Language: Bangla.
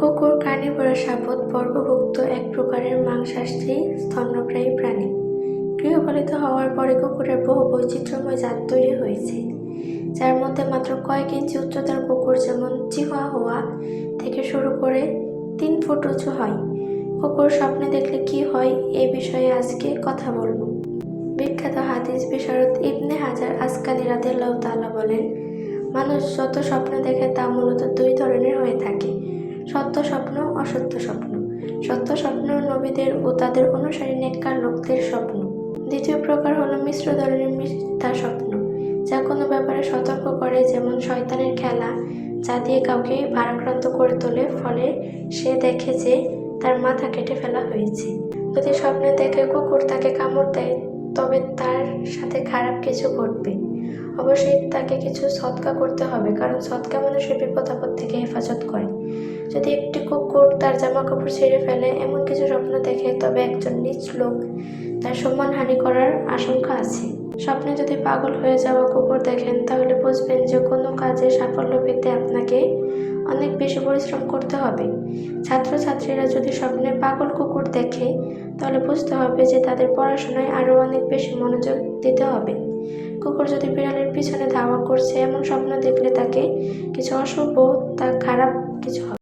কুকুর কার্নিভোরাস শাবক বর্গভুক্ত এক প্রকারের মাংসাশী স্তন্যপ্রায়ী প্রাণী। গৃহপালিত হওয়ার পরে কুকুরের বহু বৈচিত্র্যময় জাত তৈরি হয়েছে, যার মধ্যে মাত্র কয়েক ইঞ্চি উচ্চতার কুকুর যেমন চিহুয়াহুয়া থেকে শুরু করে 3 ফুট উঁচু হয়। কুকুর স্বপ্নে দেখলে কি হয় এই বিষয়ে আজকে কথা বলবো। বিখ্যাত হাদিস বিশারদ ইবনে হাজার আসকালী রাদিয়াল্লাহু তাআলা বলেন, মানুষ যত স্বপ্ন দেখে তা মূলত 2 ধরনের হয়ে থাকে: সত্য স্বপ্ন, অসত্য স্বপ্ন। সত্য স্বপ্ন নবীদের ও তাদের অনুসারী নেককার লোকদের স্বপ্ন। দ্বিতীয় প্রকার হলো মিশ্র ধরনের মিথ্যা স্বপ্ন, যা কোনো ব্যাপারে সতর্ক করে, যেমন শয়তানের খেলা, যা দিয়ে কাউকে ভারাক্রান্ত করে তোলে, ফলে সে দেখে যে তার মাথা কেটে ফেলা হয়েছে। যদি স্বপ্নে দেখে কুকুর তাকে কামড় দেয়, তবে তার সাথে খারাপ কিছু ঘটবে। অবশ্যই তাকে কিছু সদকা করতে হবে, কারণ সদকা মানুষের বিপদ আপদ থেকে হেফাজত করে। যদি একটি কুকুর তার জামা কাপড় ছিঁড়ে ফেলে এমন কিছু স্বপ্ন দেখে, তবে একজন নীচ লোক তার সম্মানহানি করার আশঙ্কা আছে। স্বপ্নে যদি পাগল হয়ে যাওয়া কুকুর দেখেন, তাহলে বুঝবেন যে কোনো কাজে সাফল্য পেতে আপনাকে অনেক বেশি পরিশ্রম করতে হবে। ছাত্রছাত্রীরা যদি স্বপ্নে পাগল কুকুর দেখে, তাহলে বুঝতে হবে যে তাদের পড়াশোনায় আরও অনেক বেশি মনোযোগ দিতে হবে। কুকুর যদি বিড়ালের পিছনে ধাওয়া করছে এমন স্বপ্ন দেখলে তাকে কিছু অশুভ, তা খারাপ কিছু হবে।